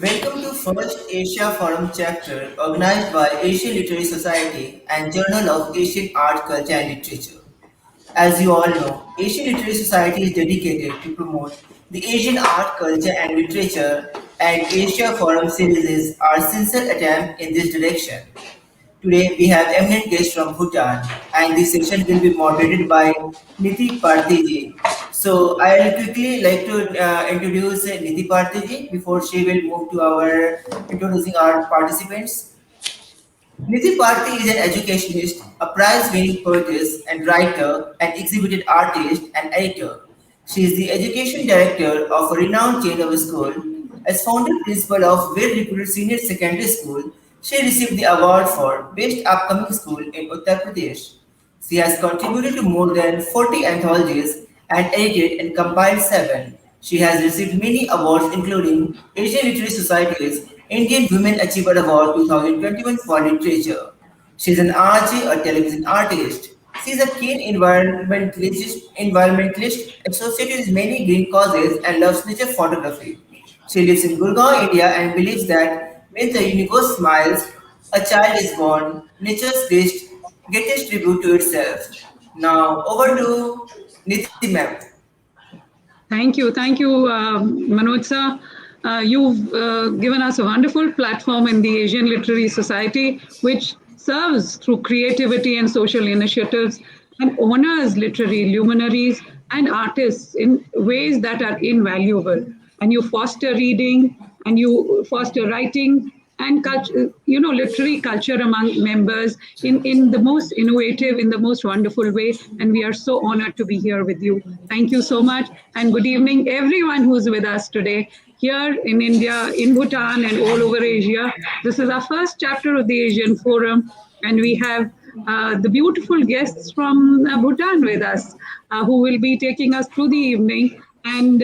Welcome to First Asia Forum chapter organized by Asian Literary Society and Journal of Asian Art, Culture and Literature. As you all know, Asian Literary Society is dedicated to promote the Asian art, culture and literature, and Asia Forum series is our sincere attempt in this direction. Today we have eminent guests from Bhutan, and this session will be moderated by Neeti Parti ji. So I'll quickly like to introduce Neeti Parti ji before she will move to our introducing our participants. Neeti Parti is an educationist, a prize-winning poetess and writer, an exhibited artist and editor. She is the education director of a renowned chain of school. As founder principal of well-reputed senior secondary school, she received the award for Best Upcoming School in Uttar Pradesh. She has contributed to more than 40 anthologies and edited and compiled seven. She has received many awards including Asian Literary Society's Indian Women Achiever Award 2021 for Literature. She is an RJ, a television artist. She is a keen environmentalist associated with many green causes and loves nature photography. She lives in Gurgaon, India and believes that when the universe smiles, a child is born, nature's greatest tribute to itself. Now, over to Niti ma'am. Thank you, Manoj sir. You've given us a wonderful platform in the Asian Literary Society, which serves through creativity and social initiatives and honors literary luminaries and artists in ways that are invaluable. And you foster reading and you foster writing and culture, literary culture among members in the most innovative, in the most wonderful way. And we are so honored to be here with you. Thank you so much. And good evening, everyone who's with us today here in India, in Bhutan, and all over Asia. This is our first chapter of the Asian Forum, and we have the beautiful guests from Bhutan with us who will be taking us through the evening and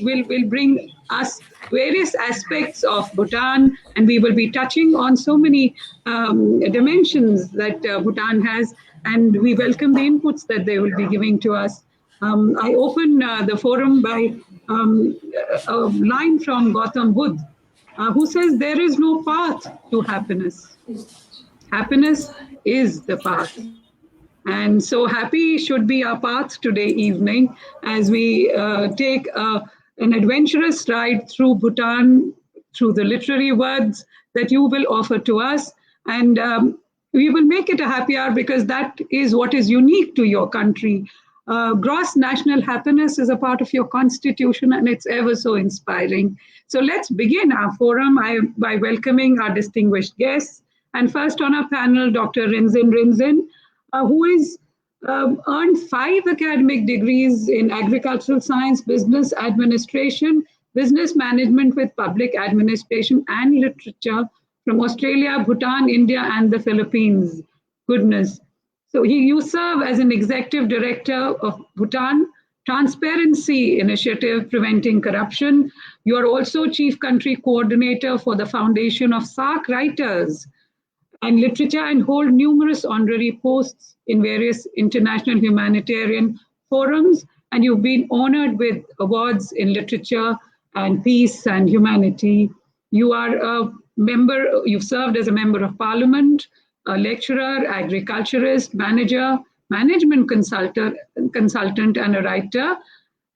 will bring us various aspects of Bhutan, and we will be touching on so many dimensions that Bhutan has, and we welcome the inputs that they will be giving to us. I open the forum by a line from Gautam Buddha, who says, "There is no path to happiness. Happiness is the path." And so happy should be our path today evening as we take an adventurous ride through Bhutan, through the literary words that you will offer to us. And we will make it a happy hour because that is what is unique to your country. Gross national happiness is a part of your constitution and it's ever so inspiring. So let's begin our forum by welcoming our distinguished guests. And first on our panel, Dr. Rinzin, who is earned 5 academic degrees in agricultural science, business administration, business management with public administration and literature from Australia, Bhutan, India, and the Philippines. Goodness. So you serve as an executive director of Bhutan Transparency Initiative Preventing Corruption. You are also chief country coordinator for the Foundation of SARC Writers and Literature and hold numerous honorary posts in various international humanitarian forums. And you've been honored with awards in literature and peace and humanity. You are a member, you've served as a member of parliament, a lecturer, agriculturist, manager, management consultant, and a writer.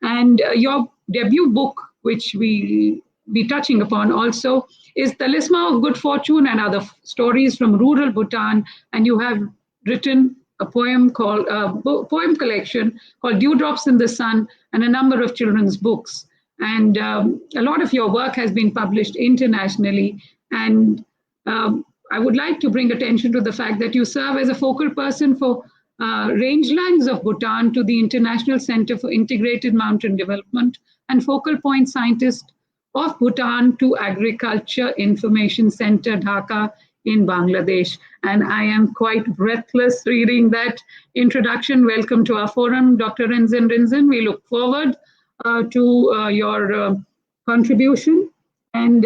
And your debut book, which we be touching upon also, is Talisman of Good Fortune and Other Stories from Rural Bhutan. And you have written a poem collection called Dewdrops in the Sun and a number of children's books. And a lot of your work has been published internationally. And I would like to bring attention to the fact that you serve as a focal person for rangelands of Bhutan to the International Center for Integrated Mountain Development and focal point scientist of Bhutan to Agriculture Information Center, Dhaka in Bangladesh. And I am quite breathless reading that introduction. Welcome to our forum, Dr. Rinzin. We look forward to your contribution. And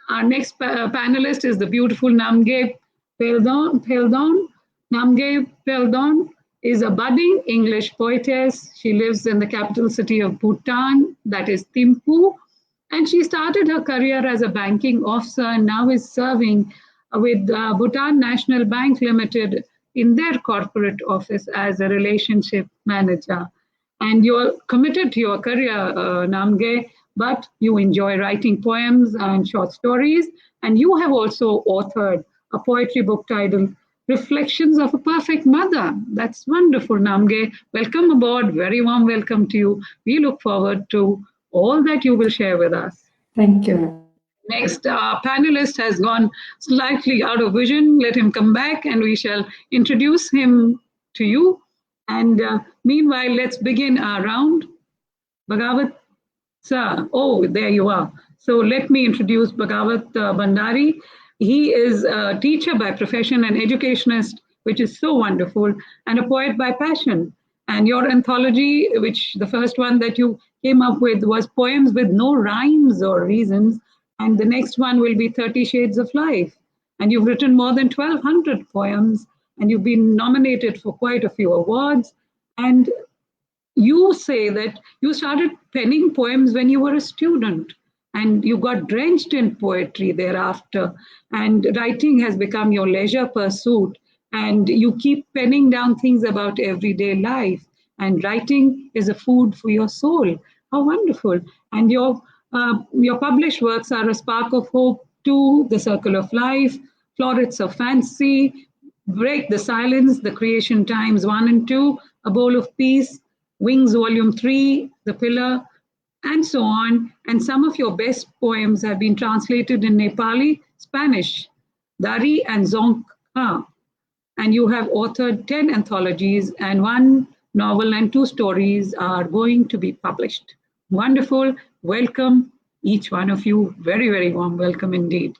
our next panelist is the beautiful Namgay Peldon. Namgay Peldon is a budding English poetess. She lives in the capital city of Bhutan, that is Thimphu. And she started her career as a banking officer and now is serving with Bhutan National Bank Limited in their corporate office as a relationship manager. And you're committed to your career, Namgay, but you enjoy writing poems and short stories. And you have also authored a poetry book titled Reflections of a Perfect Mother. That's wonderful, Namgay. Welcome aboard. Very warm welcome to you. We look forward to all that you will share with us. Thank you. Next panelist has gone slightly out of vision. Let him come back and we shall introduce him to you. And meanwhile, let's begin our round. Bagawath, sir. Oh, there you are. So let me introduce Bagawath Bhandari. He is a teacher by profession, an educationist, which is so wonderful, and a poet by passion. And your anthology, which the first one that you came up with was Poems with No Rhymes or Reasons, and the next one will be 30 Shades of Life. And you've written more than 1,200 poems, and you've been nominated for quite a few awards. And you say that you started penning poems when you were a student and you got drenched in poetry thereafter, and writing has become your leisure pursuit, and you keep penning down things about everyday life, and writing is a food for your soul. How wonderful. And your published works are A Spark of Hope 2, The Circle of Life, Florets of Fancy, Break the Silence, The Creation Times 1 and 2, A Bowl of Peace, Wings Volume 3, The Pillar, and so on. And some of your best poems have been translated in Nepali, Spanish, Dari, and Dzongkha. And you have authored 10 anthologies, and one novel and 2 stories are going to be published. Wonderful. Welcome, each one of you. Very, very warm welcome indeed.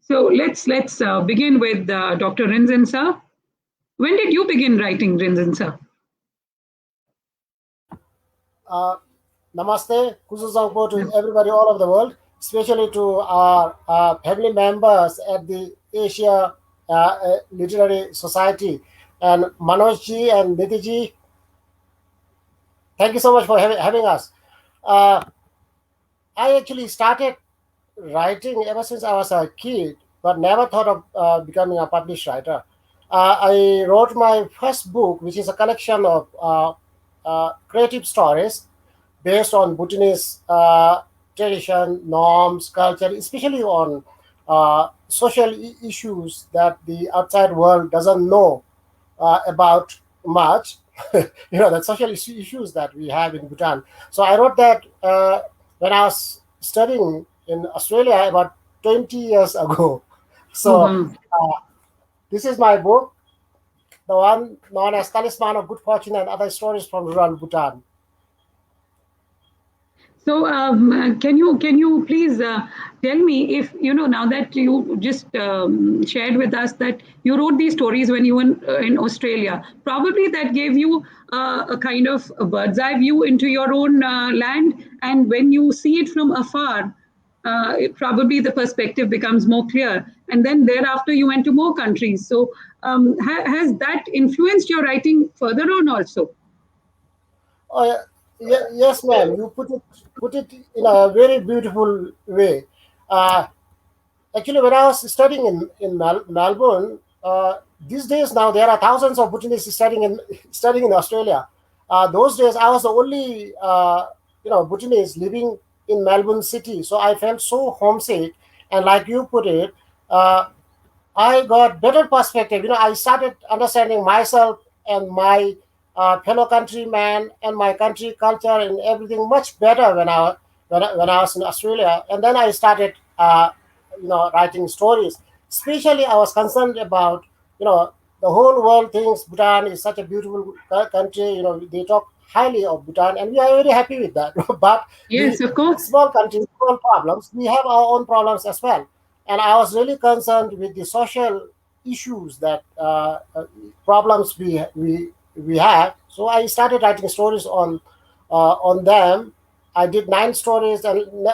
So let's begin with Dr. Rinzin, sir. When did you begin writing, Rinzin, sir? Namaste, Kuzuzangpo to everybody all over the world, especially to our family members at the Asia Literary Society, and Manojji and Neeti. Thank you so much for having us. I actually started writing ever since I was a kid, but never thought of becoming a published writer. I wrote my first book, which is a collection of creative stories based on Bhutanese tradition, norms, culture, especially on social issues that the outside world doesn't know about much. The social issues that we have in Bhutan. So I wrote that when I was studying in Australia about 20 years ago. So this is my book, the one known as Talisman of Good Fortune and Other Stories from Rural Bhutan. So can you please tell me if, now that you just shared with us that you wrote these stories when you were in Australia, probably that gave you a kind of a bird's eye view into your own land, and when you see it from afar, probably the perspective becomes more clear. And then thereafter you went to more countries. So has that influenced your writing further on also? Oh, yes, ma'am. You put it in a very beautiful way. Actually, when I was studying in Melbourne, these days now there are thousands of Bhutanese studying in Australia. Those days I was the only Bhutanese living in Melbourne city, so I felt so homesick. And like you put it, I got better perspective. I started understanding myself and my fellow countrymen and my country culture and everything much better when I was in Australia. And then I started, writing stories. Especially, I was concerned about, the whole world thinks Bhutan is such a beautiful country. They talk highly of Bhutan, and we are very happy with that. But yes, of course, small countries, small problems. We have our own problems as well. And I was really concerned with the social issues that problems we have. So I started writing stories on them. I did 9 stories and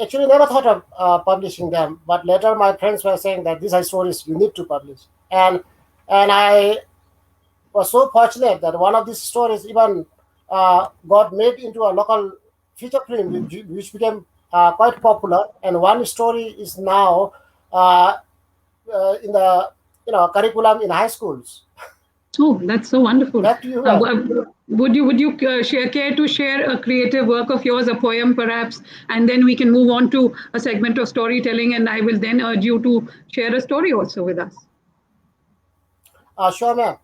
actually never thought of publishing them. But later my friends were saying that these are stories you need to publish. And I was so fortunate that one of these stories even got made into a local feature film, which became quite popular, and one story is now uh, in the curriculum in high schools. Oh, that's so wonderful. Back to you, ma'am. Would you care to share a creative work of yours, a poem perhaps, and then we can move on to a segment of storytelling, and I will then urge you to share a story also with us. Sure, ma'am.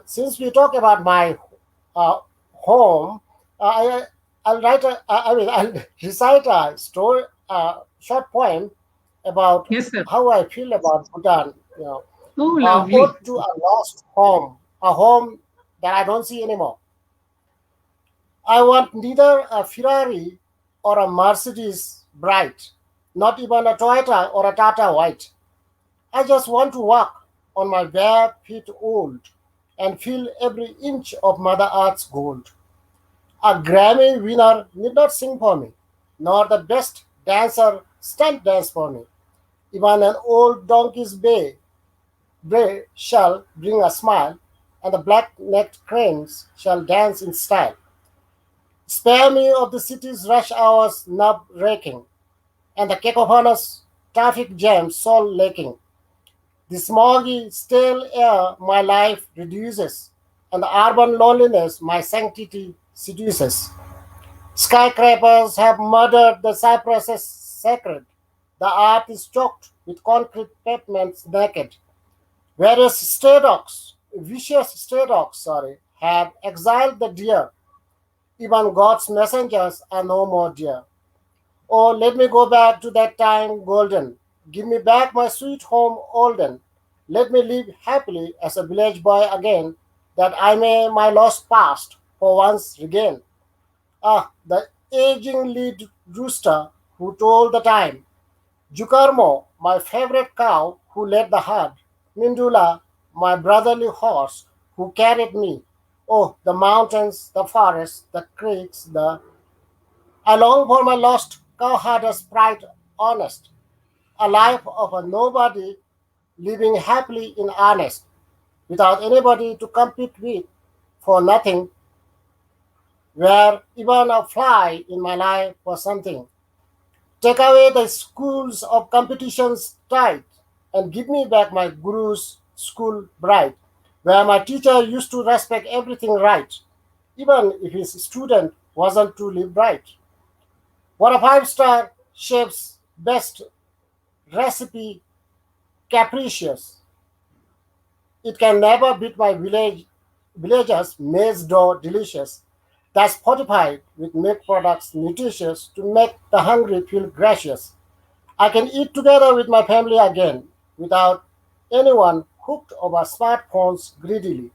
Since we talk about my uh, home, I'll write I'll recite a story, short poem about Yes, sir. how I feel about Bhutan. Oh, lovely. Ode to a lost home, a home that I don't see anymore. I want neither a Ferrari or a Mercedes bright, not even a Toyota or a Tata white. I just want to walk on my bare feet old and feel every inch of Mother Earth's gold. A Grammy winner need not sing for me, nor the best dancer stunt dance for me. Even an old donkey's bray shall bring a smile, and the black-necked cranes shall dance in style. Spare me of the city's rush hours nerve-raking, and the cacophonous traffic jams soul-laking. The smoggy, stale air my life reduces, and the urban loneliness my sanctity seduces. Skyscrapers have murdered the cypresses sacred. The earth is choked with concrete pavements naked. Various vicious stray dogs, have exiled the deer. Even God's messengers are no more dear. Oh, let me go back to that time golden. Give me back my sweet home olden. Let me live happily as a village boy again, that I may my lost past for once regain. Ah, the aging lead rooster who told the time. Jukarmo, my favorite cow who led the herd. Mindula, my brotherly horse who carried me. Oh, the mountains, the forests, the creeks, the I long for my lost cowherder's pride honest, a life of a nobody living happily in earnest, without anybody to compete with, for nothing, where even a fly in my life was something. Take away the schools of competition's tide, and give me back my guru's school bright, where my teacher used to respect everything right, even if his student wasn't truly bright. What a five-star chef's best recipe capricious. It can never beat my villagers' maize dough delicious. That's fortified with milk products nutritious to make the hungry feel gracious. I can eat together with my family again without anyone hooked over smartphones greedily.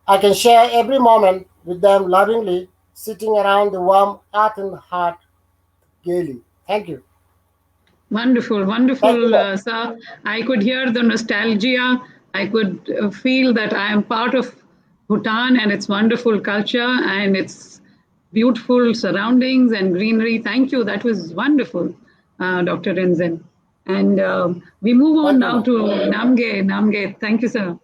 I can share every moment with them lovingly, sitting around the warm earthen heart gaily. Thank you. Wonderful, Thank you, wonderful, ma'am. sir. I could hear the nostalgia. I could feel that I am part of Bhutan and its wonderful culture and its beautiful surroundings and greenery. Thank you. That was wonderful, Dr. Rinzin. And we move on Thank you, now ma'am. to Namgay. Namgay, thank you, sir.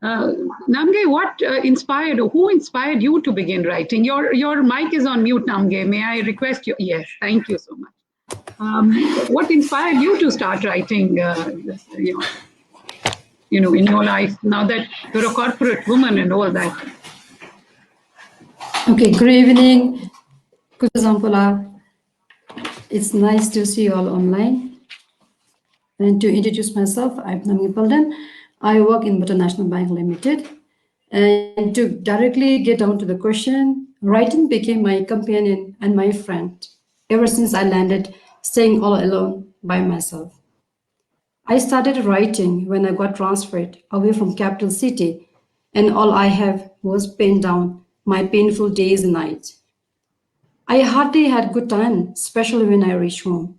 Uh, Namgay, what inspired or who inspired you to begin writing? Your mic is on mute, Namgay. May I request you? Yes, thank you so much. What inspired you to start writing? In your life now that you're a corporate woman and all that. Okay, good evening. Good Zampala. It's nice to see you all online. And to introduce myself, I'm Namgay Peldon. I work in Bhutan National Bank Limited. And to directly get down to the question, writing became my companion and my friend ever since I landed staying all alone by myself. I started writing when I got transferred away from capital city, and all I have was penned down my painful days and nights. I hardly had good time, especially when I reached home.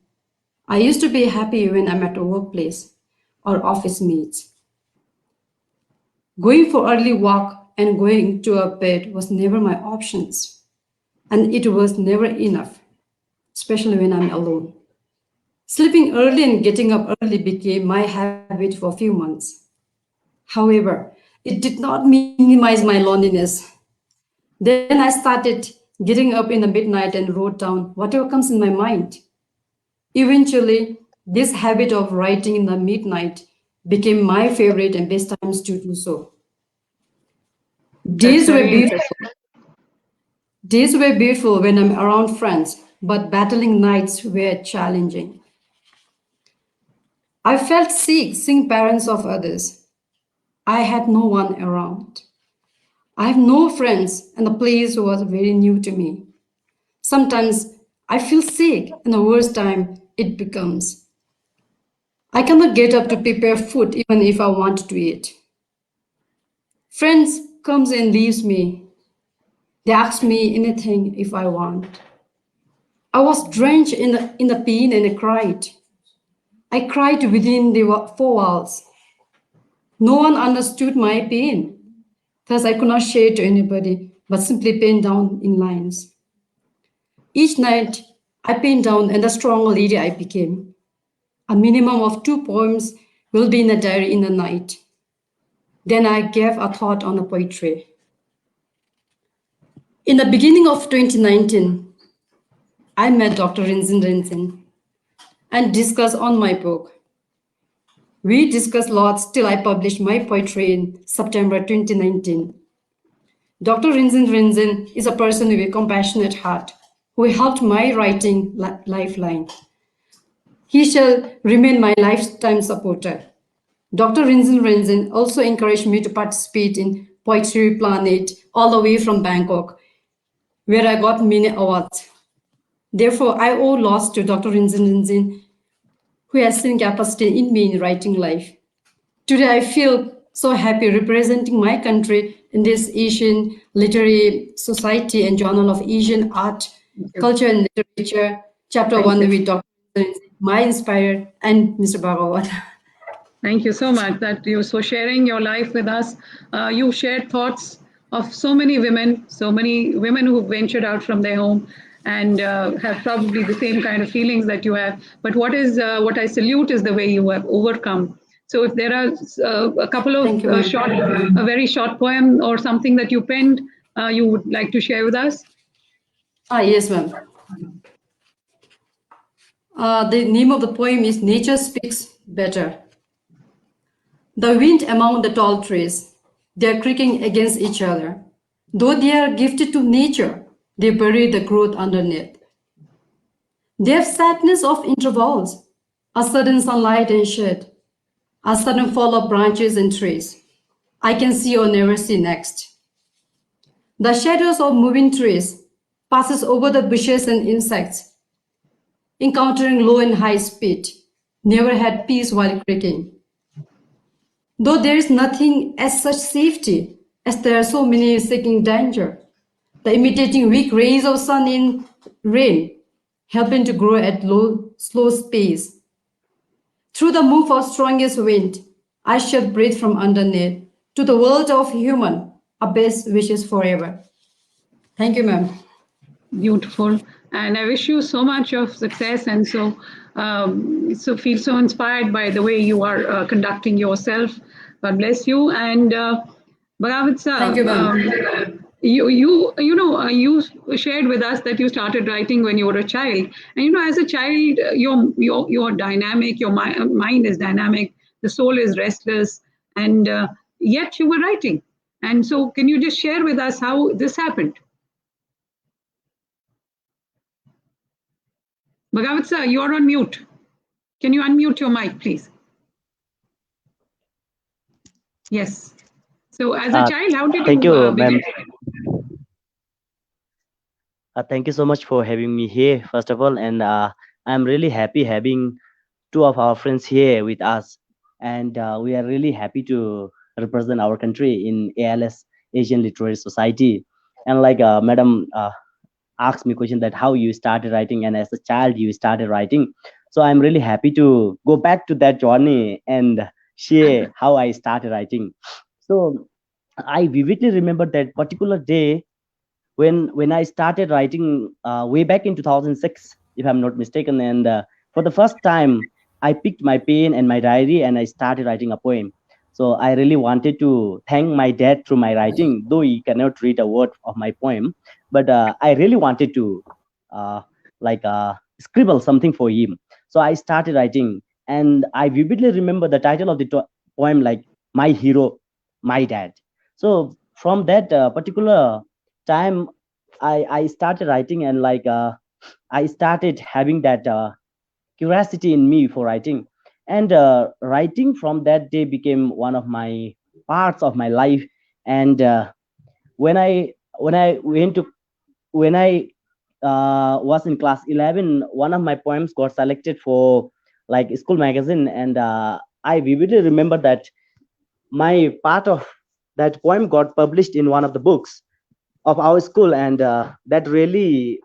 I used to be happy when I'm at a workplace or office meets. Going for early walk and going to a bed was never my options, and it was never enough, especially when I'm alone. Sleeping early and getting up early became my habit for a few months. However, it did not minimize my loneliness. Then I started getting up in the midnight and wrote down whatever comes in my mind. Eventually, this habit of writing in the midnight became my favorite and best times to do so. That's Days were very beautiful. interesting. Days were beautiful when I'm around friends, but battling nights were challenging. I felt sick seeing parents of others. I had no one around. I have no friends, and the place was very new to me. Sometimes I feel sick, and the worst time it becomes. I cannot get up to prepare food even if I want to eat. Friends comes and leaves me. They ask me anything if I want. I was drenched in the pain and I cried. I cried within the four walls. No one understood my pain. Thus, I could not share it to anybody, but simply pen down in lines. Each night, I pen down, and the strong lady I became. A minimum of 2 poems will be in a diary in the night. Then I gave a thought on a poetry. In the beginning of 2019, I met Dr. Rinzin and discussed on my book. We discussed lots till I published my poetry in September 2019. Dr. Rinzin is a person with a compassionate heart who helped my writing lifeline. He shall remain my lifetime supporter. Dr. Rinzin also encouraged me to participate in Poetry Planet all the way from Bangkok, where I got many awards. Therefore, I owe lots to Dr. Rinzin, who has seen capacity in me in writing life. Today, I feel so happy representing my country in this Asian Literary Society and Journal of Asian Art, Thank you. Culture and Literature, Chapter Thank 1 you. with Dr. my inspired, and Mr. Bagawath. Thank you so much that you so sharing your life with us. You shared thoughts of so many women who ventured out from their home and have probably the same kind of feelings that you have. But what I salute is the way you have overcome. So if there are a couple of Thank you, ma'am. a very short poem or something that you penned, you would like to share with us. Yes, ma'am. The name of the poem is Nature Speaks Better. The wind among the tall trees, they are creaking against each other. Though they are gifted to nature, they bury the growth underneath. They have sadness of intervals, a sudden sunlight and shade, a sudden fall of branches and trees. I can see or never see next. The shadows of moving trees passes over the bushes and insects, encountering low and high speed, never had peace while creaking. Though there is nothing as such safety, as there are so many seeking danger, the imitating weak rays of sun in rain, helping to grow at low, slow pace. Through the move of strongest wind, I shall breathe from underneath to the world of human, our best wishes forever. Thank you, ma'am. Beautiful, and I wish you so much of success, and so feel so inspired by the way you are conducting yourself. God bless you. And Bagawath Thank you, sir, ma'am. you shared with us that you started writing when you were a child, and as a child, your dynamic, your mind is dynamic, the soul is restless, and yet you were writing. And so, can you just share with us how this happened? Bhagavat sir, you are on mute. Can you unmute your mic, please? Yes. So, as a child, how did Thank you you, ma'am. begin? Thank you so much for having me here, first of all. And I'm really happy having two of our friends here with us. And we are really happy to represent our country in ALS, Asian Literary Society. And like Madam asked me question that how you started writing, and as a child you started writing. So I'm really happy to go back to that journey and share how I started writing. So I vividly remember that particular day when I started writing way back in 2006, if I'm not mistaken. And for the first time, I picked my pen and my diary and I started writing a poem. So I really wanted to thank my dad through my writing, though he cannot read a word of my poem. But I really wanted to uh, scribble something for him. So I started writing, and I vividly remember the title of the poem, like "My Hero, My Dad." So from that particular time, I started writing, and like I started having that curiosity in me for writing, and writing from that day became one of my parts of my life. And when I went to when I was in class 11, one of my poems got selected for like school magazine, and I vividly remember that my part of that poem got published in one of the books of our school, and that really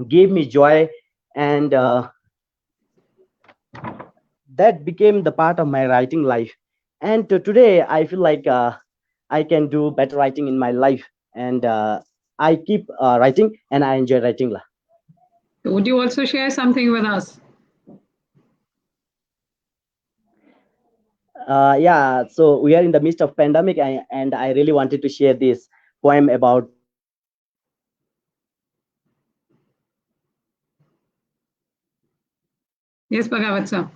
gave me joy, and that became the part of my writing life. And today I feel like I can do better writing in my life, and I keep writing, and I enjoy writing. Would you also share something with us? Yeah, so we are in the midst of pandemic, and I really wanted to share this poem about Yes, Bhagavat sir.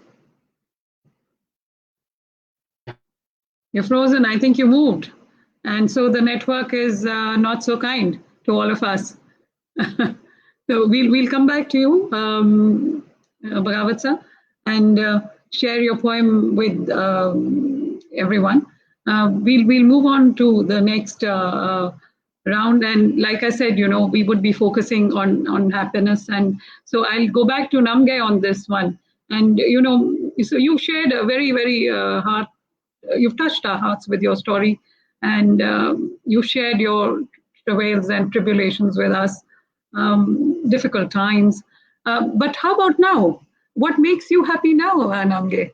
You're frozen. I think you moved. And so the network is not so kind to all of us. So we'll come back to you, Bhagavat sir, and share your poem with everyone. We'll move on to the next round, and like I said, we would be focusing on happiness, and so I'll go back to Namgay on this one. And so you shared a very heart. You've touched our hearts with your story, and you shared your travails and tribulations with us, difficult times. But how about now? What makes you happy now, Namgay?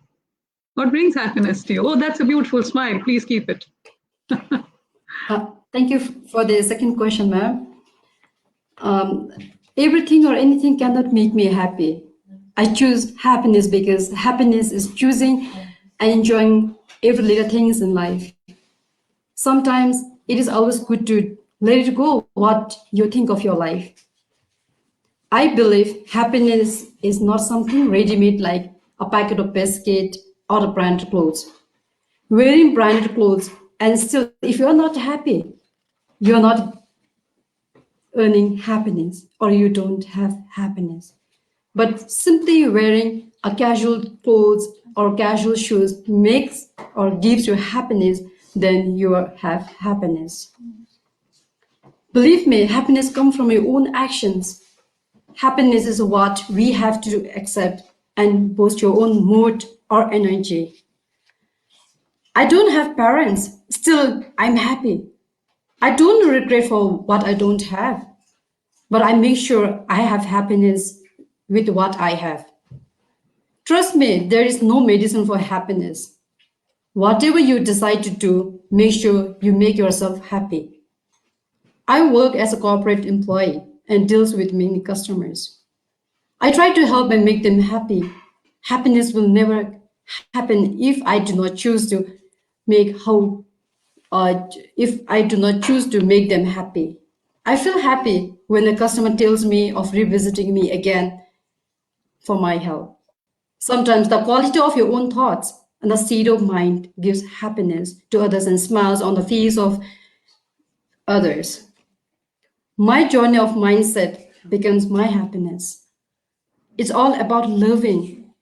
What brings happiness to you? Oh, that's a beautiful smile. Please keep it. Thank you for the second question, ma'am. Everything or anything cannot make me happy. I choose happiness because happiness is choosing and enjoying every little things in life. Sometimes it is always good to let it go what you think of your life. I believe happiness is not something ready-made like a packet of biscuit or a branded clothes. Wearing branded clothes and still, if you're not happy, you're not earning happiness or you don't have happiness. But simply wearing a casual clothes or casual shoes makes or gives you happiness, then you have happiness. Believe me, happiness comes from your own actions. Happiness is what we have to accept and boost your own mood or energy. I don't have parents, still I'm happy. I don't regret for what I don't have, but I make sure I have happiness with what I have. Trust me, there is no medicine for happiness. Whatever you decide to do, make sure you make yourself happy. I work as a corporate employee and deals with many customers. I try to help and make them happy. Happiness will never happen if I do not choose to make how if I do not choose to make them happy. I feel happy when a customer tells me of revisiting me again for my help. Sometimes the quality of your own thoughts and the state of mind gives happiness to others and smiles on the face of others. My journey of mindset becomes my happiness. It's all about loving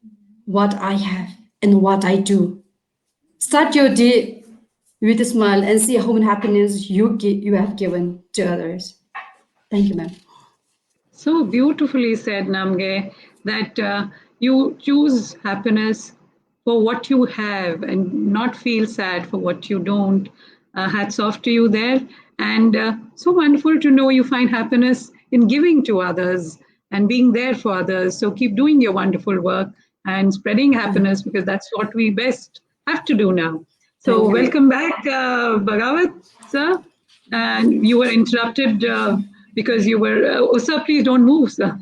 what I have and what I do. Start your day with a smile and see how much happiness you have given to others. Thank you, ma'am. So beautifully said, Namgay, that you choose happiness for what you have and not feel sad for what you don't. Hats off to you there. And so wonderful to know you find happiness in giving to others and being there for others. So keep doing your wonderful work and spreading happiness because that's what we best have to do now. So Thank you. welcome back, Bagawath, sir. And you were interrupted because you were, oh, sir, please don't move, sir.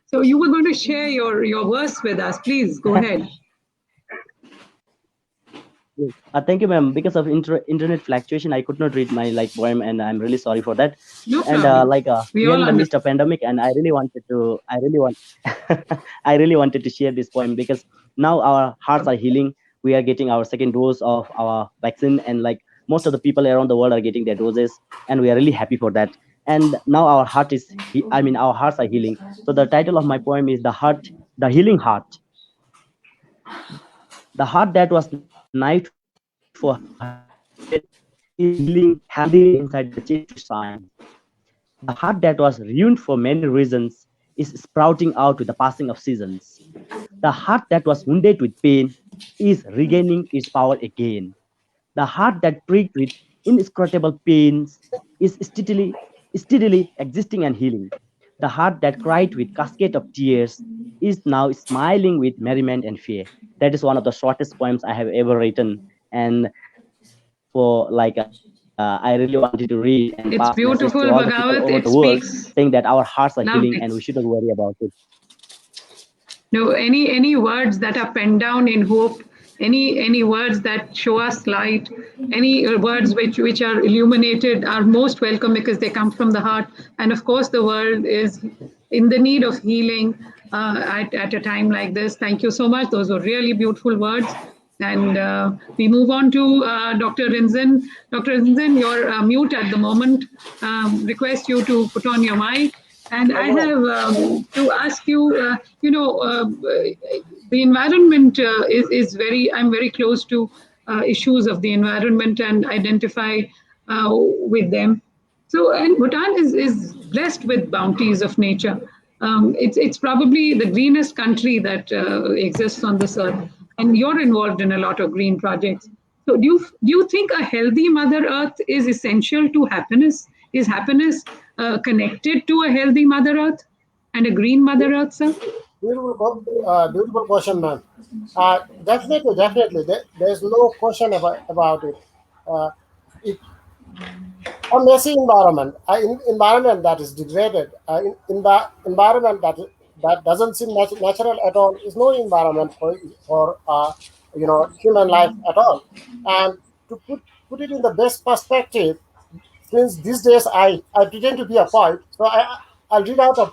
So you were going to share your verse with us. Please go ahead. Yes. Thank you, ma'am. Because of internet fluctuation, I could not read my like poem, and I'm really sorry for that. No And problem. We we are all in the midst understand. of pandemic, and I really want, I really wanted to share this poem because now our hearts are healing. We are getting our second dose of our vaccine, and like most of the people around the world are getting their doses, and we are really happy for that. And now our heart is, I mean, our hearts are healing. So the title of my poem is "The Heart, the Healing Heart." The heart that was naive for habit is healing healthily inside the change to science. The heart that was ruined for many reasons is sprouting out with the passing of seasons. The heart that was wounded with pain is regaining its power again. The heart that pricked with inscrutable pains is steadily existing and healing. The heart that cried with cascade of tears is now smiling with merriment and fear. That is one of the shortest poems I have ever written, and for I really wanted to read and pass the message to It's all the people beautiful, over the world, Bhagavat. It saying that our speaks. hearts are healing and we shouldn't Lovely. worry about it. No, any words that are penned down in hope, any words that show us light, any words which are illuminated are most welcome because they come from the heart. And of course, the world is in the need of healing at a time like this. Thank you so much. Those were really beautiful words. And we move on to Dr. Rinzin. Dr. Rinzin, you're mute at the moment. Request you to put on your mic. And I One moment. have to ask you, the environment is very, I'm very close to issues of the environment and identify with them. So, and Bhutan is blessed with bounties of nature. It's probably the greenest country that exists on this earth, and you're involved in a lot of green projects. So, do you think a healthy Mother Earth is essential to happiness? Is happiness connected to a healthy Mother Earth and a green Mother Earth, sir? Beautiful question, ma'am. Definitely. There's no question about it. Uh, it a messy environment, environment that is degraded, environment that doesn't seem natural at all is no environment for human life at all. And to put it in the best perspective, since these days I pretend to be a poet, so I'll read out a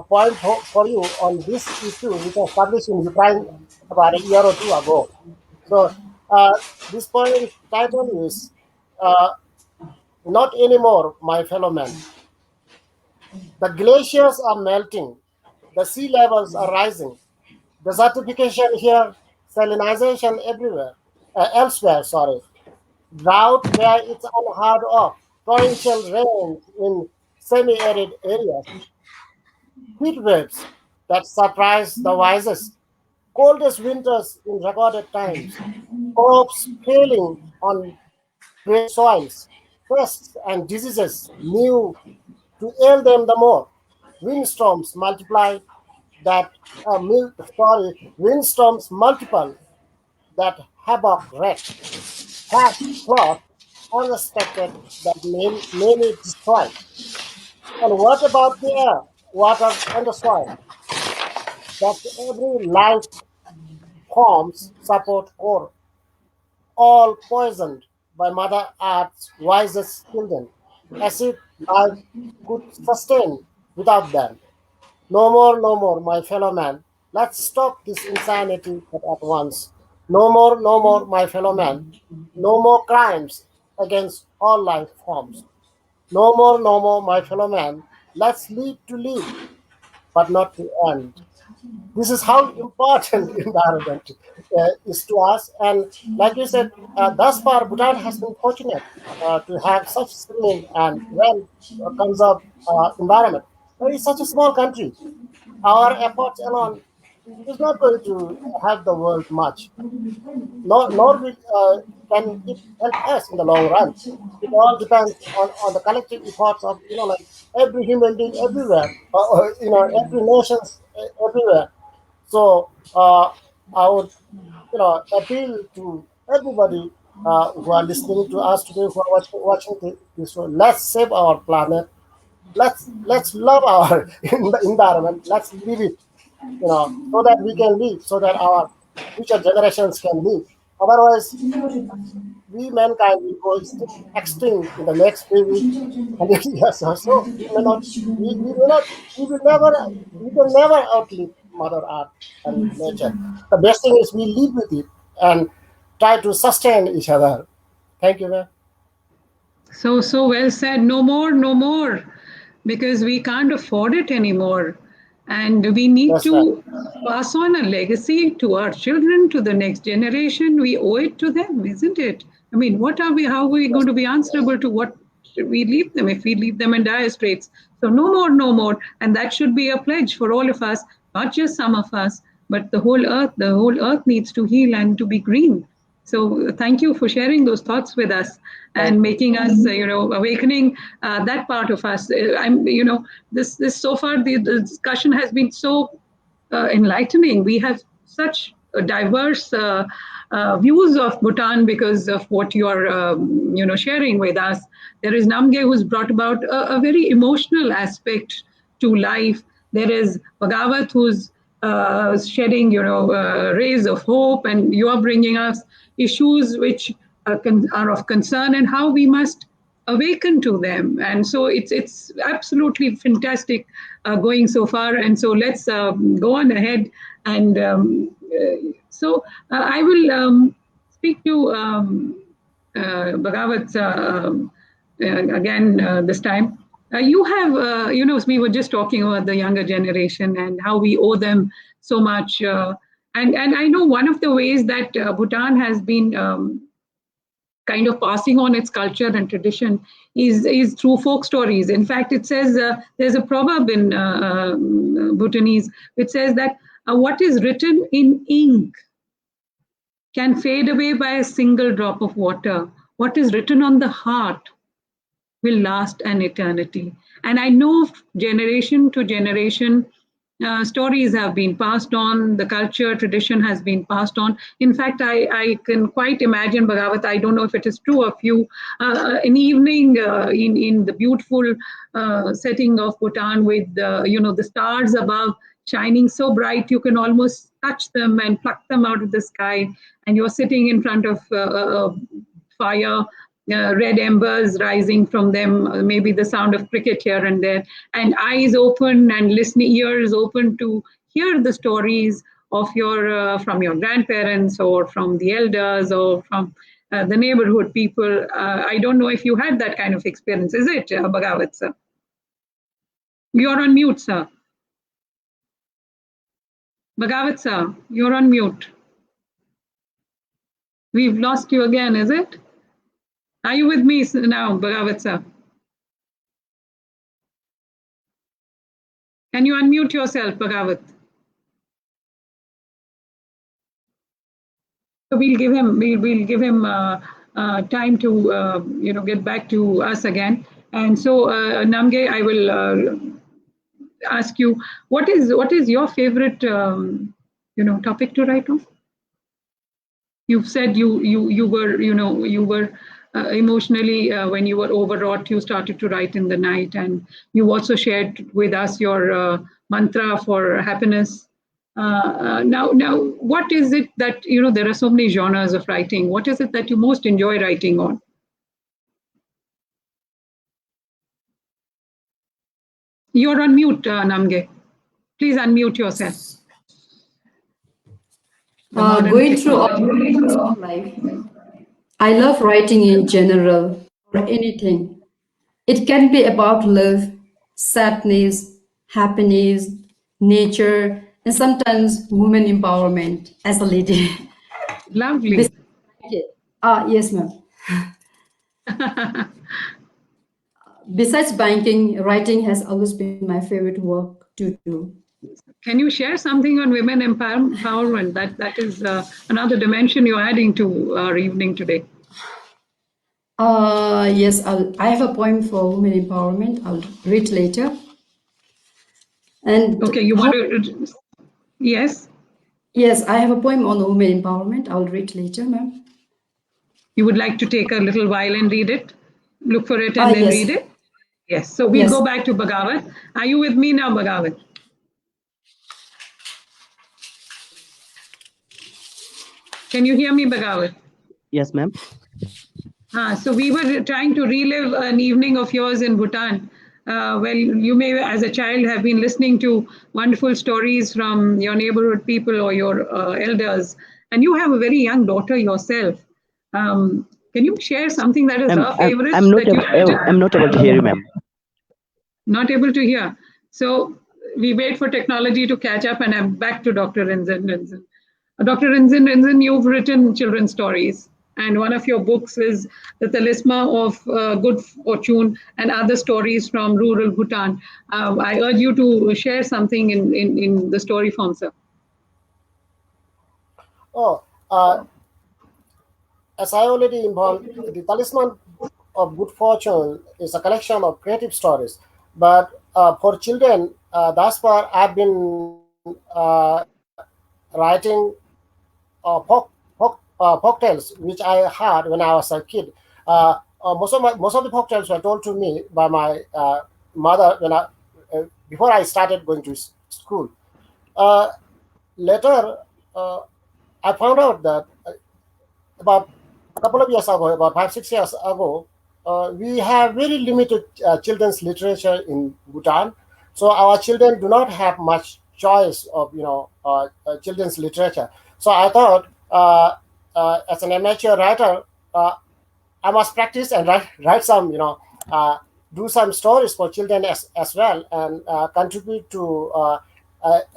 poem for you on this issue, which was published in Ukraine about a year or two ago. So uh, this poem title is uh, "Not Anymore, My Fellow Men." The glaciers are melting, the sea levels are rising, desertification here, salinization elsewhere, sorry. Drought where it's unheard of, torrential rains in semi-arid areas, heat waves that surprise the wisest, coldest winters in recorded times, crops failing on great soils, pests and diseases new to ail them the more. Windstorms multiply that windstorms multiple that havoc wreck, hack, cloth, unexpected that many destroy. And what about the air, water, and the soil? That every life forms support core, all poisoned by Mother Earth's wisest children, as if life could sustain without them. No more, my fellow man. Let's stop this insanity at once. No more, my fellow man. No more crimes against all life forms. No more, my fellow man. Let's live to live, but not to end. This is how important environment is to us. And like you said, thus far, Bhutan has been fortunate to have such serene and well conserved environment. It's such a small country. Our efforts alone is not going to help the world much, nor can it help us in the long run. It all depends on the collective efforts of like every human being everywhere, every nation everywhere. So I would appeal to everybody who are listening to us today, who are watching this show. Let's save our planet. Let's love our environment. Let's live it, so that we can live, so that our future generations can live. Otherwise, we mankind will go extinct in the next maybe 100 years or so. We will never, we can never outlive Mother Earth and nature. The best thing is we live with it and try to sustain each other. Thank you, ma'am. So well said. No more, no more, because we can't afford it anymore. And we need That's right. to pass on a legacy to our children, to the next generation. We owe it to them, isn't it? I mean, how are we Yes. going to be answerable to what should we leave them if we leave them in dire straits? So no more, no more. And that should be a pledge for all of us, not just some of us, but the whole earth. The whole earth needs to heal and to be green. So thank you for sharing those thoughts with us Thank and you. making us, awakening that part of us. This so far the discussion has been so enlightening. We have such diverse views of Bhutan because of what you are, sharing with us. There is Namgay who's brought about a very emotional aspect to life. There is Bagawath who's shedding, rays of hope, and you are bringing us issues which are of concern and how we must awaken to them. And so it's absolutely fantastic going so far. And so let's go on ahead. And I will speak to Bhagavat again this time. You have, we were just talking about the younger generation and how we owe them so much. And I know one of the ways that Bhutan has been kind of passing on its culture and tradition is through folk stories. In fact, it says there's a proverb in Bhutanese which says that what is written in ink can fade away by a single drop of water. What is written on the heart will last an eternity. And I know generation to generation, stories have been passed on, the culture, tradition has been passed on. In fact, I can quite imagine, Bhagavat, I don't know if it is true of you, an evening in the beautiful setting of Bhutan with, the stars above shining so bright, you can almost touch them and pluck them out of the sky. And you're sitting in front of a fire, red embers rising from them, maybe the sound of cricket here and there, and eyes open and listening, ears open to hear the stories of your from your grandparents or from the elders or from the neighborhood people. I don't know if you had that kind of experience. Is it, Bhagavat, sir? You're on mute, sir. Bhagavat, sir, you're on mute. We've lost you again, is it? Are you with me now, Bhagavat sir? Can you unmute yourself, Bhagavat? So we'll give him time to get back to us again. And so Namgay, I will ask you, what is your favorite topic to write on? You've said you were emotionally when you were overwrought, you started to write in the night, and you also shared with us your mantra for happiness. Now, what is it that there are so many genres of writing? What is it that you most enjoy writing on? You're on mute, Namgay. Please unmute yourself. Going through all of life, I love writing in general or anything. It can be about love, sadness, happiness, nature, and sometimes women empowerment as a lady. Lovely. Yes, ma'am. Besides banking, writing has always been my favorite work to do. Can you share something on women empowerment? That is another dimension you're adding to our evening today. Yes, I have a poem for women empowerment. I'll read later. And okay, you want to? Yes. Yes, I have a poem on women empowerment. I'll read later, ma'am. You would like to take a little while and read it? Look for it and then yes. read it? Yes. So we'll go back to Bagawath. Are you with me now, Bagawath? Can you hear me, Bagawath? Yes, ma'am. So we were trying to relive an evening of yours in Bhutan. Well, you may, as a child, have been listening to wonderful stories from your neighborhood people or your elders, and you have a very young daughter yourself. Can you share something that is I'm her I'm favorite I'm not that you I'm not able to hear you, ma'am. not able to hear? So we wait for technology to catch up, and I'm back to Dr. Rinzin. Dr. Rinzin, you've written children's stories, and one of your books is The Talisman of Good Fortune and Other Stories from Rural Bhutan. I urge you to share something in the story form, sir. Oh, as I already involved, the Talisman of Good Fortune is a collection of creative stories. But for children, thus far I've been writing folk tales, which I heard when I was a kid. Most of the folk tales were told to me by my mother before I started going to school. Uh, Later, uh, I found out that about a couple of years ago, about 5 6 years ago, we have very limited children's literature in Bhutan. So our children do not have much choice of children's literature. So I thought, as an amateur writer, uh, I must practice and write some, do some stories for children as well, and contribute to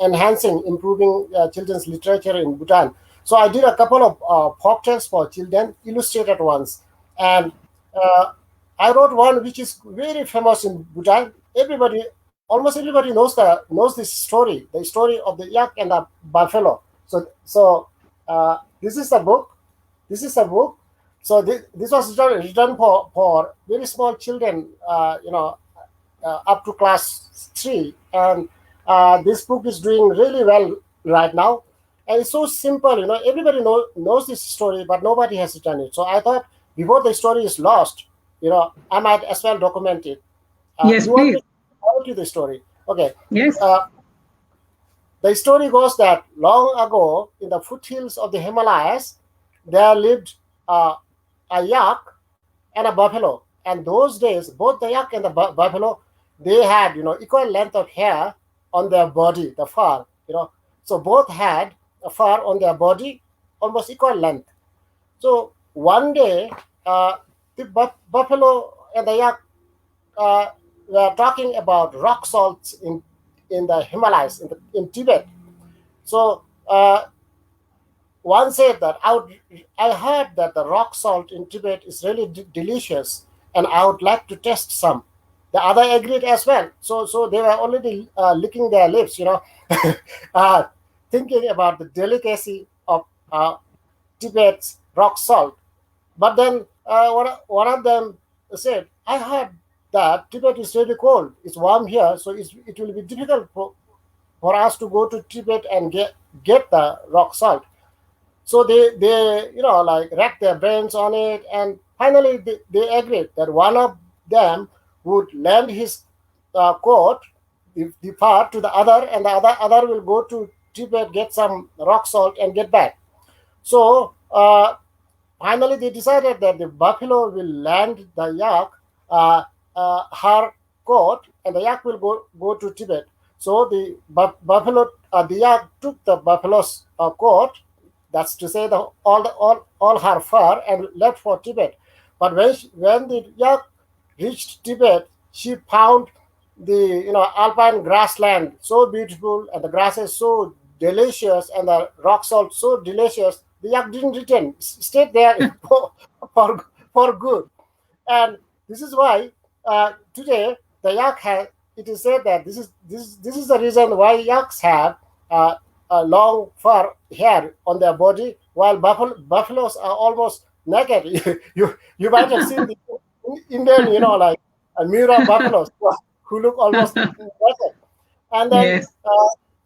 enhancing, improving children's literature in Bhutan. So I did a couple of folk tales for children, illustrated ones, and uh, I wrote one which is very famous in Bhutan. Almost everybody knows this story, the story of the yak and the buffalo. So this is the book. This is a book. So this was written for very small children, up to class 3, and this book is doing really well right now. And it's so simple, everybody knows this story, but nobody has written it. So I thought, before the story is lost, I might as well document it. Yes, You want please. me to tell you the story? Okay. Yes. The story goes that long ago, in the foothills of the Himalayas, there lived uh, a yak and a buffalo. And those days, both the yak and the buffalo, they had, equal length of hair on their body, the fur. So both had a fur on their body, almost equal length. So one day, the buffalo and the yak uh, were talking about rock salts in the Himalayas, in Tibet. So one said that I heard that the rock salt in Tibet is really delicious, and I would like to test some. The other agreed as well. So they were already licking their lips, uh, thinking about the delicacy of Tibet's rock salt. But then one of them said, I heard that Tibet is really cold. It's warm here, so it will be difficult for us to go to Tibet and get the rock salt. So they like racked their brains on it, and finally they agreed that one of them would lend his coat, the part, to the other, and the other will go to Tibet, get some rock salt, and get back. So finally, they decided that the buffalo will land the yak, her coat, and the yak will go to Tibet. So the the yak took the buffalo's coat, that's to say all her fur, and left for Tibet. But when the yak reached Tibet, she found the alpine grassland so beautiful, and the grasses so delicious, and the rock salt so delicious. The yak didn't return, stayed there for good. And this is why today the yak has. It is said that this is the reason why yaks have a long fur hair on their body, while buffaloes are almost naked. You might have seen the Indian, like a Mira buffaloes who look almost naked. And then Yes.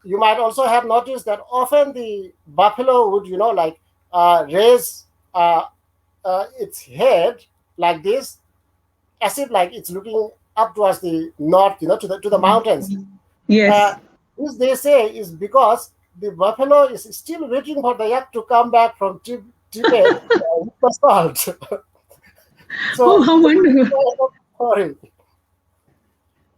you might also have noticed that often the buffalo would, raise its head like this, as if like it's looking up towards the north, to the mountains. Yes. Uh, this, they say, is because the buffalo is still waiting for the yak to come back from Tibet with the salt. Oh, So how this is wonderful. the story.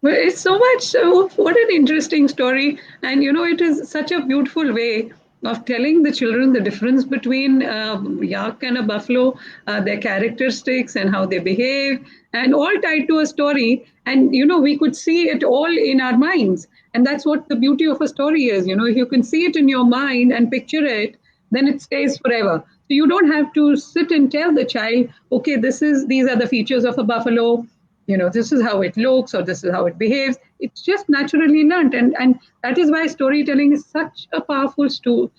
Well, it's so much. Oh, what an interesting story. And it is such a beautiful way of telling the children the difference between yak and a buffalo, their characteristics and how they behave, and all tied to a story. And we could see it all in our minds. And that's what the beauty of a story is. If you can see it in your mind and picture it, then it stays forever. So you don't have to sit and tell the child, okay, these are the features of a buffalo, this is how it looks or this is how it behaves. It's just naturally learned, and that is why storytelling is such a powerful tool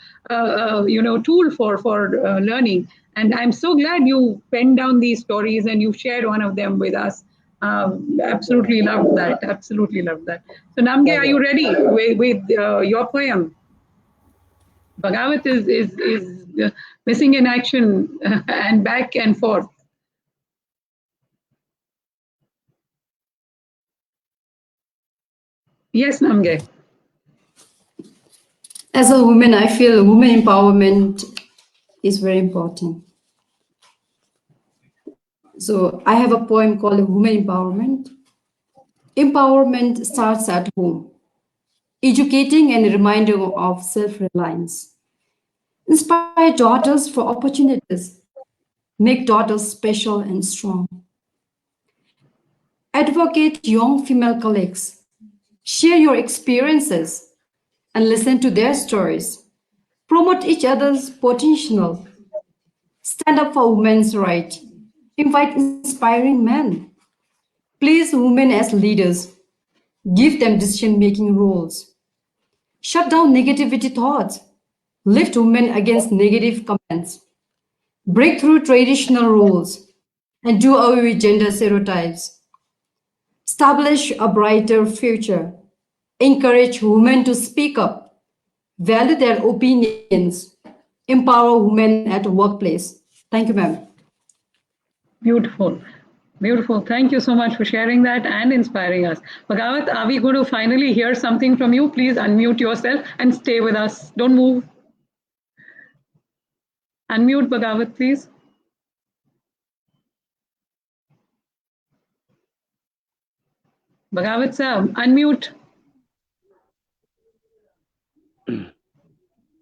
for learning. And I'm so glad you penned down these stories and you shared one of them with us. Absolutely loved that. Absolutely loved that. So Namge, Thank are you. you ready with your poem? Bagawath is missing in action and back and forth. Yes, Namge. As a woman, I feel women empowerment is very important. So I have a poem called Women Empowerment. Empowerment starts at home, educating and reminding of self-reliance. Inspire daughters for opportunities. Make daughters special and strong. Advocate young female colleagues. Share your experiences and listen to their stories. Promote each other's potential. Stand up for women's rights. Invite inspiring men. Place women as leaders. Give them decision making roles. Shut down negativity thoughts. Lift women against negative comments. Break through traditional rules and do away with gender stereotypes. Establish a brighter future. Encourage women to speak up. Value their opinions. Empower women at workplace. Thank you, ma'am. Beautiful. Beautiful. Thank you so much for sharing that and inspiring us. Bhagavat, are we going to finally hear something from you? Please unmute yourself and stay with us. Don't move. Unmute Bhagavat, please. Bhagavat sir, unmute.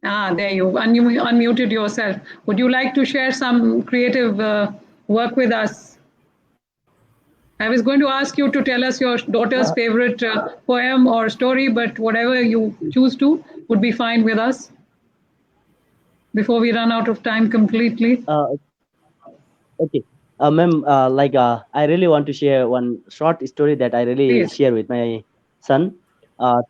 There you unmuted yourself. Would you like to share some creative work with us? I was going to ask you to tell us your daughter's favorite poem or story, but whatever you choose to would be fine with us before we run out of time completely. Okay. Ma'am, I really want to share one short story that I really Please. share with my son,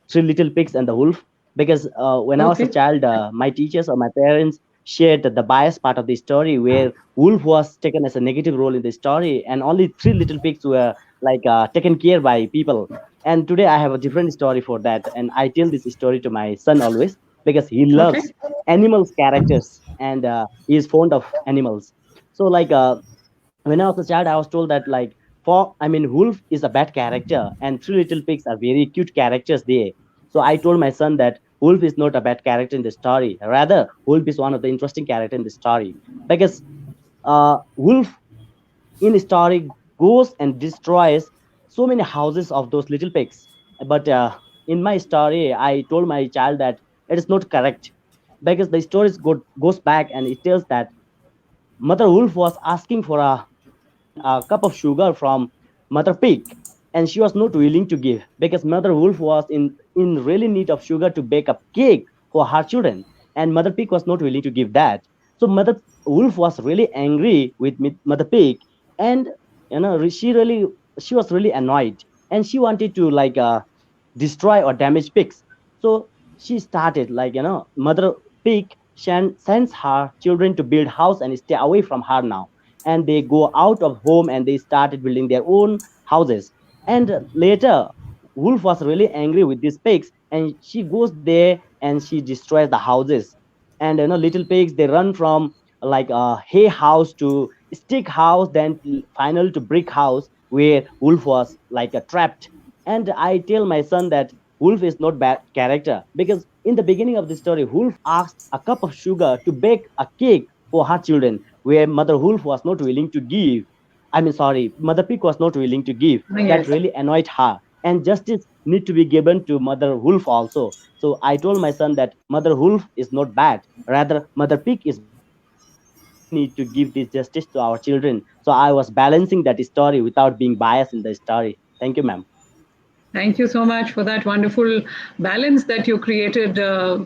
Three Little Pigs and the Wolf. Because when I was a Okay. child, my teachers or my parents shared the bias part of the story where Wolf was taken as a negative role in the story, and only Three Little Pigs were taken care by people. And today I have a different story for that, and I tell this story to my son always because he Okay. loves animals characters and he is fond of animals. So when I was a child, I was told that Wolf is a bad character and Three Little Pigs are very cute characters there. So I told my son that Wolf is not a bad character in the story. Rather, Wolf is one of the interesting character in the story because Wolf in the story goes and destroys so many houses of those little pigs. But in my story, I told my child that it is not correct because the story goes back and it tells that Mother Wolf was asking for a cup of sugar from Mother Pig, and she was not willing to give because Mother Wolf was in really need of sugar to bake a cake for her children, and Mother Pig was not willing to give that. So Mother Wolf was really angry with Mother Pig, and she was really annoyed, and she wanted to destroy or damage pigs. So she started Mother Pig sends her children to build house and stay away from her now, and they go out of home and they started building their own houses. And later Wolf was really angry with these pigs, and she goes there and she destroys the houses. And little pigs, they run from like a hay house to stick house, then final to brick house where Wolf was trapped. And I tell my son that Wolf is not bad character because In the beginning of the story, Wolf asked a cup of sugar to bake a cake for her children, where Mother Wolf was not willing to give. I mean, sorry, Mother Pig was not willing to give. That Yes. really annoyed her. And justice need to be given to Mother Wolf also. So I told my son that Mother Wolf is not bad. Rather, Mother Pig is bad. So we need to give this justice to our children. So I was balancing that story without being biased in the story. Thank you, ma'am. Thank you so much for that wonderful balance that you created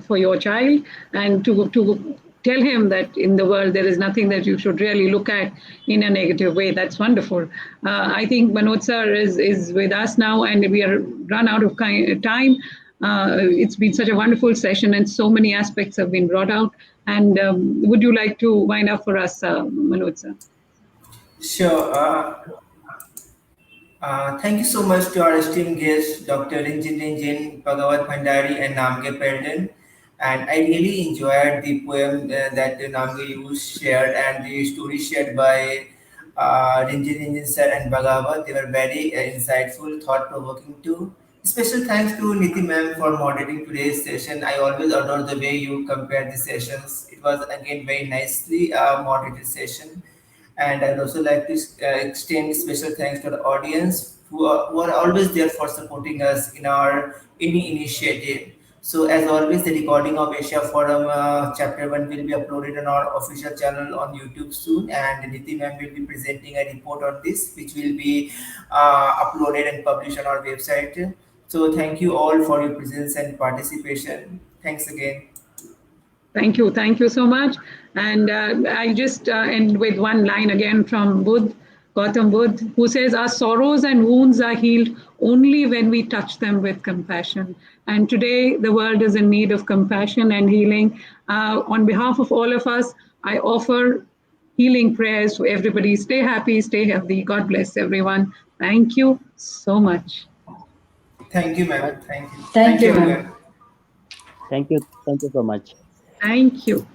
for your child, and to tell him that in the world there is nothing that you should really look at in a negative way. That's wonderful. I think Manoj sir is with us now, and we are run out of time. It's been such a wonderful session, and so many aspects have been brought out. And would you like to wind up for us, Manoj sir? Sure. Thank you so much to our esteemed guests, Dr. Rinzin, Bagawath, Bhandari, and Namgay Peldon. And I really enjoyed the poem that Namgay you shared and the story shared by Rinzin sir and Bagawath. They were very insightful, thought-provoking too. Special thanks to Neeti ma'am for moderating today's session. I always adore the way you compare the sessions. It was again very nicely moderated session. And I'd also like to extend special thanks to the audience who are always there for supporting us in our any initiative. So as always, the recording of Asia Forum Chapter 1 will be uploaded on our official channel on YouTube soon, and Niti ma'am will be presenting a report on this, which will be uploaded and published on our website. So thank you all for your presence and participation. Thanks again. Thank you so much. And I'll just end with one line again from Gautam Buddha, who says, "Our sorrows and wounds are healed only when we touch them with compassion." And today, the world is in need of compassion and healing. On behalf of all of us, I offer healing prayers to everybody. Stay happy, stay healthy. God bless everyone. Thank you so much. Thank you, Thank ma'am. Thank you. Thank Thank you, you, ma'am. everyone. Thank you. Thank you so much. Thank you.